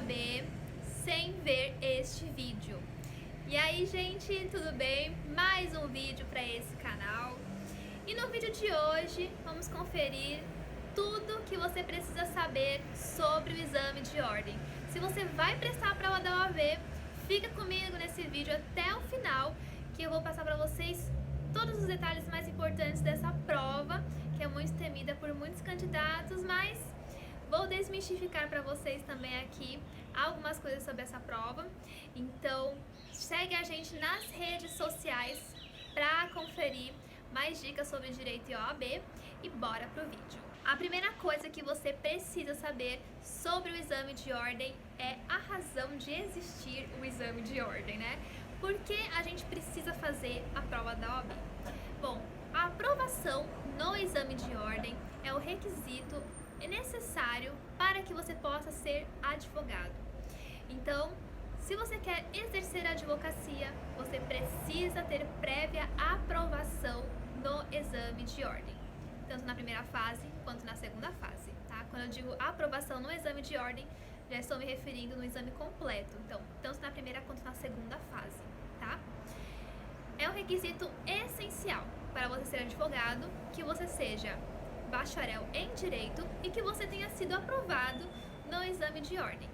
OAB sem ver este vídeo. E aí, gente, tudo bem? Mais um vídeo para esse canal. E no vídeo de hoje vamos conferir tudo que você precisa saber sobre o exame de ordem. Se você vai prestar a prova da OAB, fica comigo nesse vídeo até o final, que eu vou passar para vocês todos os detalhes mais importantes dessa prova, que é muito temida por muitos candidatos, mas vou desmistificar para vocês também aqui algumas coisas sobre essa prova. Então, segue a gente nas redes sociais para conferir mais dicas sobre direito e OAB e bora pro vídeo. A primeira coisa que você precisa saber sobre o exame de ordem é a razão de existir o exame de ordem, né? Por que a gente precisa fazer a prova da OAB? Bom, a aprovação no exame de ordem é o requisito necessário para que você possa ser advogado. Então, se você quer exercer a advocacia, você precisa ter prévia aprovação no exame de ordem, tanto na primeira fase quanto na segunda fase, tá? Quando eu digo aprovação no exame de ordem, já estou me referindo no exame completo, então, tanto na primeira quanto na segunda fase, tá? É um requisito essencial para você ser advogado que você seja bacharel em Direito e que você tenha sido aprovado no exame de ordem.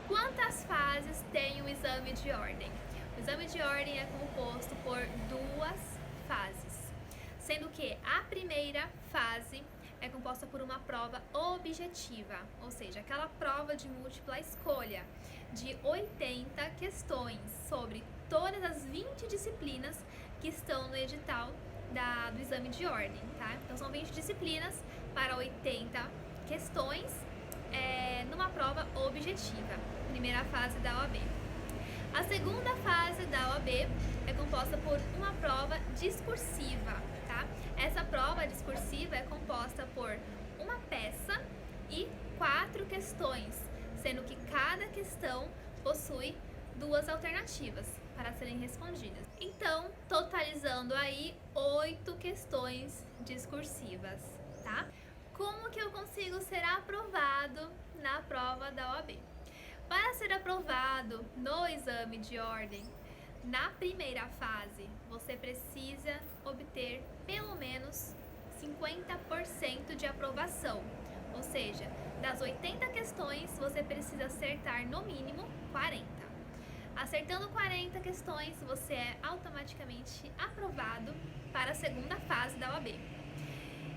Quantas fases tem o exame de ordem? O exame de ordem é composto por duas fases, sendo que a primeira fase é composta por uma prova objetiva, ou seja, aquela prova de múltipla escolha de 80 questões sobre todas as 20 disciplinas que estão no edital do exame de ordem, tá? Então são 20 disciplinas para 80 questões numa prova objetiva, primeira fase da OAB. A segunda fase da OAB é composta por uma prova discursiva, tá? Essa prova discursiva é composta por uma peça e 4 questões, sendo que cada questão possui 2 alternativas para serem respondidas. Então, totalizando aí 8 questões discursivas, tá? Como que eu consigo ser aprovado na prova da OAB? Para ser aprovado no exame de ordem, na primeira fase, você precisa obter pelo menos 50% de aprovação. Ou seja, das 80 questões, você precisa acertar no mínimo 40. Acertando 40 questões, você é automaticamente aprovado para a segunda fase da OAB.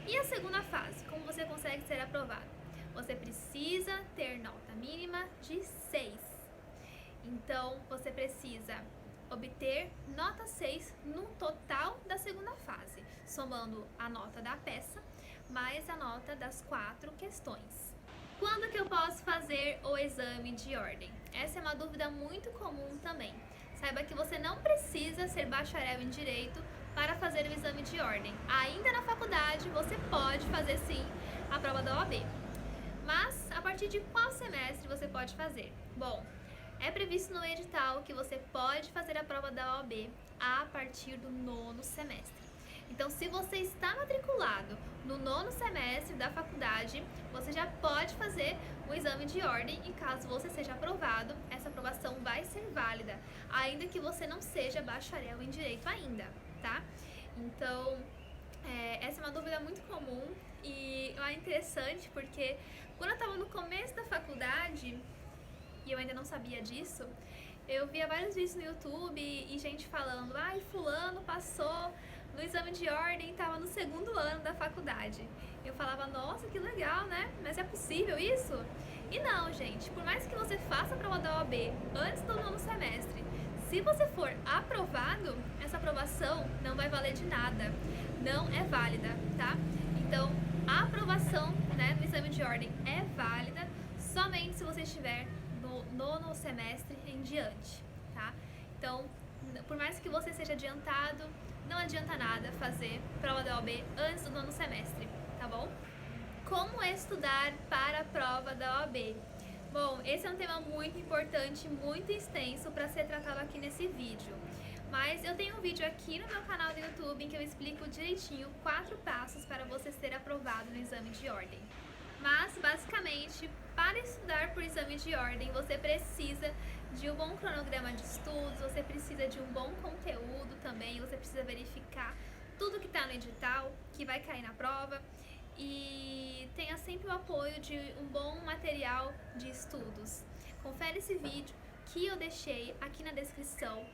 E a segunda fase, como você consegue ser aprovado? Você precisa ter nota mínima de 6. Então, você precisa obter nota 6 no total da segunda fase, somando a nota da peça mais a nota das 4 questões. Quando que eu posso fazer o exame de ordem? Essa é uma dúvida muito comum também. Saiba que você não precisa ser bacharel em Direito para fazer o exame de ordem. Ainda na faculdade, você pode fazer sim a prova da OAB. Mas, a partir de qual semestre você pode fazer? Bom, é previsto no edital que você pode fazer a prova da OAB a partir do 9º semestre. Então, se você está matriculado no 9º semestre da faculdade, você já pode fazer o exame de ordem e caso você seja aprovado, essa aprovação vai ser válida, ainda que você não seja bacharel em Direito ainda, tá? Então, essa é uma dúvida muito comum e é interessante porque quando eu estava no começo da faculdade e eu ainda não sabia disso, eu via vários vídeos no YouTube e gente falando, ai, fulano passou no exame de ordem e estava no 2º ano da faculdade. Eu falava, nossa, que legal, né? Mas é possível isso? E não, gente, por mais que você faça a prova da OAB antes do 9º semestre, se você for aprovado, essa aprovação não vai valer de nada, não é válida, tá? Então, a aprovação, né, no exame de ordem é válida somente se você estiver no 9º semestre em diante, tá? Então, por mais que você seja adiantado, não adianta nada fazer prova da OAB antes do 9º semestre, tá bom? Como estudar para a prova da OAB? Bom, esse é um tema muito importante, muito extenso para ser tratado aqui nesse vídeo. Mas eu tenho um vídeo aqui no meu canal do YouTube em que eu explico direitinho 4 passos para você ser aprovado no exame de ordem. Mas, basicamente, para para estudar por exame de ordem, você precisa de um bom cronograma de estudos, você precisa de um bom conteúdo também, você precisa verificar tudo que está no edital, que vai cair na prova, e tenha sempre o apoio de um bom material de estudos. Confere esse vídeo que eu deixei aqui na descrição,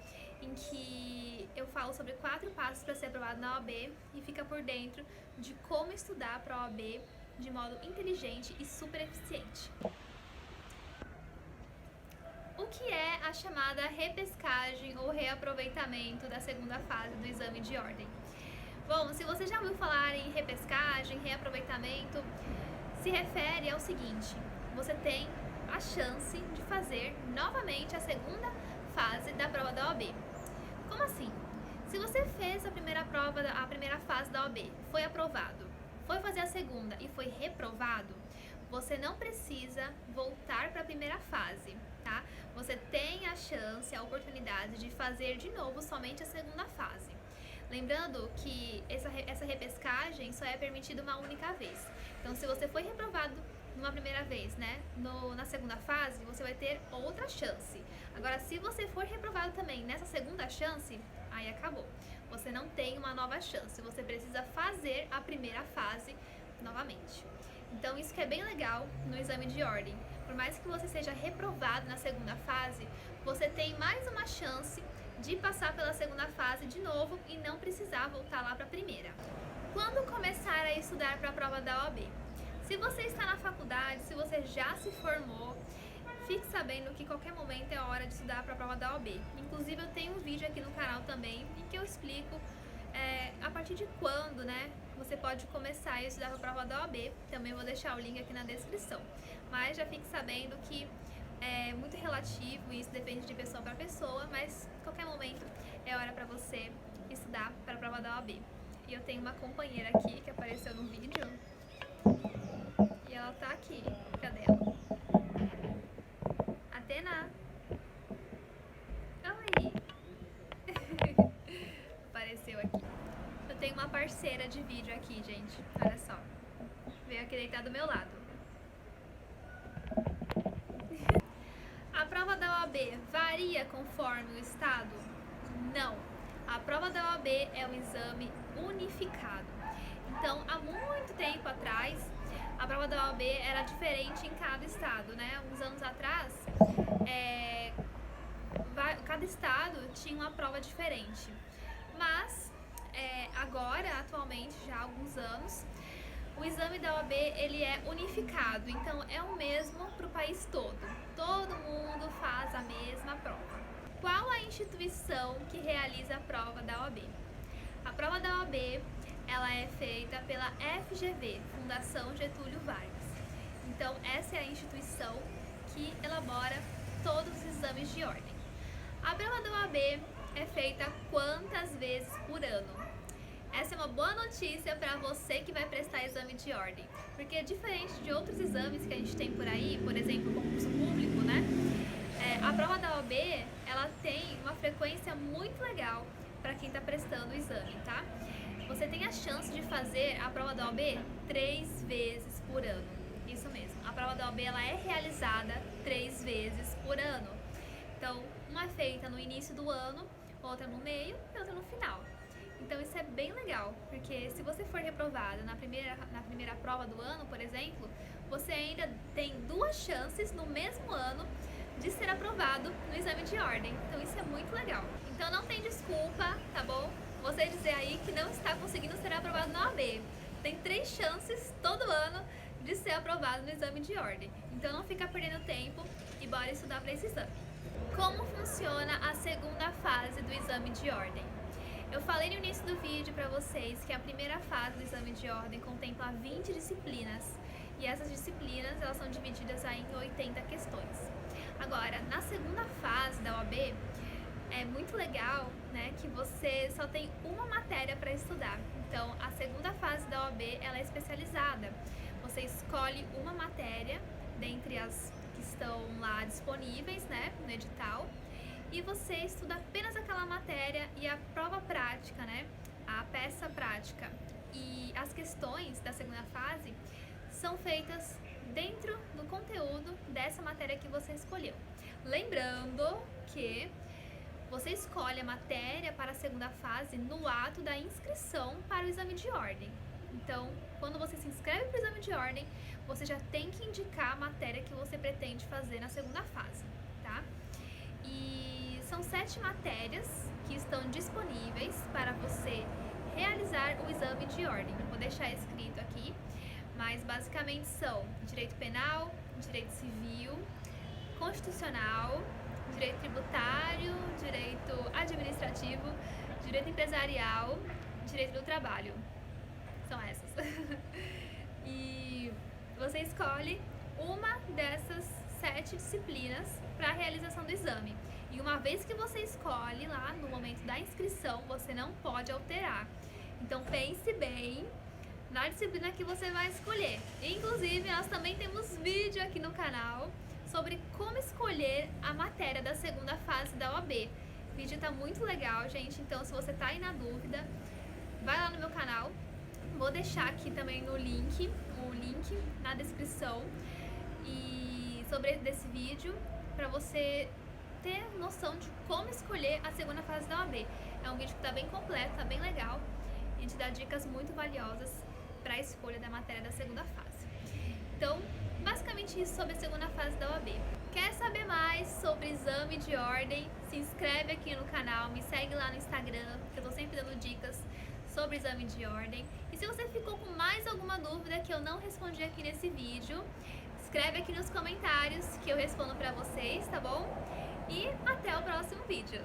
em que eu falo sobre 4 passos para ser aprovado na OAB e fica por dentro de como estudar para a OAB de modo inteligente e super eficiente. O que é a chamada repescagem ou reaproveitamento da segunda fase do exame de ordem? Bom, se você já ouviu falar em repescagem, reaproveitamento, se refere ao seguinte: você tem a chance de fazer novamente a segunda fase da prova da OAB. Como assim? Se você fez a primeira fase da OAB, foi aprovado, foi fazer a segunda e foi reprovado, você não precisa voltar para a primeira fase, tá? Você tem a chance, a oportunidade de fazer de novo somente a segunda fase. Lembrando que essa repescagem só é permitida uma única vez. Então, se você foi reprovado numa primeira vez, né, na segunda fase, você vai ter outra chance. Agora, se você for reprovado também nessa segunda chance, aí acabou. Você não tem uma nova chance, você precisa fazer a primeira fase novamente. Então, isso que é bem legal no exame de ordem. Por mais que você seja reprovado na segunda fase, você tem mais uma chance de passar pela segunda fase de novo e não precisar voltar lá para a primeira. Quando começar a estudar para a prova da OAB? Se você está na faculdade, se você já se formou, fique sabendo que qualquer momento é a hora de estudar para a prova da OAB. Inclusive eu tenho um vídeo aqui no canal também em que eu explico a partir de quando, né, você pode começar a estudar para a prova da OAB. Também vou deixar o link aqui na descrição. Mas já fique sabendo que é muito relativo, isso depende de pessoa para pessoa, mas qualquer momento é hora para você estudar para a prova da OAB. E eu tenho uma companheira aqui que apareceu no vídeo e ela tá aqui. Cadê ela? Atena! Oi! Apareceu aqui. Eu tenho uma parceira de vídeo aqui, gente. Olha só. Veio aqui deitar do meu lado. A prova da OAB varia conforme o estado? Não. A prova da OAB é um exame unificado. Então, há muito tempo atrás, a prova da OAB era diferente em cada estado, né? Uns anos atrás, cada estado tinha uma prova diferente. Mas, agora, atualmente, já há alguns anos, o exame da OAB ele é unificado, então é o mesmo para o país todo. Todo mundo faz a mesma prova. Qual a instituição que realiza a prova da OAB? A prova da OAB ela é feita pela FGV, Fundação Getúlio Vargas. Então essa é a instituição que elabora todos os exames de ordem. A prova da OAB é feita quantas vezes por ano? Essa é uma boa notícia para você que vai prestar exame de ordem, porque diferente de outros exames que a gente tem por aí, por exemplo, concurso público, né? A prova da OAB, ela tem uma frequência muito legal para quem está prestando o exame, tá? Você tem a chance de fazer a prova da OAB 3 vezes por ano. Isso mesmo, a prova da OAB ela é realizada 3 vezes por ano. Então, uma é feita no início do ano, outra no meio e outra no final. Então isso é bem legal, porque se você for reprovado na primeira prova do ano, por exemplo, você ainda tem 2 chances no mesmo ano de ser aprovado no exame de ordem. Então isso é muito legal. Então não tem desculpa, tá bom? Você dizer aí que não está conseguindo ser aprovado na OAB. Tem 3 chances todo ano de ser aprovado no exame de ordem. Então não fica perdendo tempo e bora estudar para esse exame. Como funciona a segunda fase do exame de ordem? Eu falei no início do vídeo para vocês que a primeira fase do exame de ordem contempla 20 disciplinas e essas disciplinas elas são divididas aí em 80 questões. Agora, na segunda fase da OAB, é muito legal, né, que você só tem uma matéria para estudar. Então, a segunda fase da OAB ela é especializada. Você escolhe uma matéria dentre as que estão lá disponíveis, né, no edital. E você estuda apenas aquela matéria e a prova prática, né? A peça prática e as questões da segunda fase são feitas dentro do conteúdo dessa matéria que você escolheu. Lembrando que você escolhe a matéria para a segunda fase no ato da inscrição para o exame de ordem. Então, quando você se inscreve para o exame de ordem, você já tem que indicar a matéria que você pretende fazer na segunda fase, tá? E são 7 matérias que estão disponíveis para você realizar o exame de ordem. Eu vou deixar escrito aqui, mas basicamente são direito penal, direito civil, constitucional, direito tributário, direito administrativo, direito empresarial, direito do trabalho. São essas. E você escolhe uma dessas 7 disciplinas para a realização do exame. E uma vez que você escolhe lá no momento da inscrição, você não pode alterar. Então pense bem na disciplina que você vai escolher. Inclusive, nós também temos vídeo aqui no canal sobre como escolher a matéria da segunda fase da OAB. O vídeo tá muito legal, gente, então se você tá aí na dúvida, vai lá no meu canal. Vou deixar aqui também no link, o link na descrição e sobre desse vídeo para você ter noção de como escolher a segunda fase da OAB. É um vídeo que tá bem completo, tá bem legal e te dá dicas muito valiosas para a escolha da matéria da segunda fase. Então, basicamente isso sobre a segunda fase da OAB. Quer saber mais sobre exame de ordem? Se inscreve aqui no canal, me segue lá no Instagram, que eu tô sempre dando dicas sobre exame de ordem. E se você ficou com mais alguma dúvida que eu não respondi aqui nesse vídeo, escreve aqui nos comentários que eu respondo pra vocês, tá bom? E até o próximo vídeo!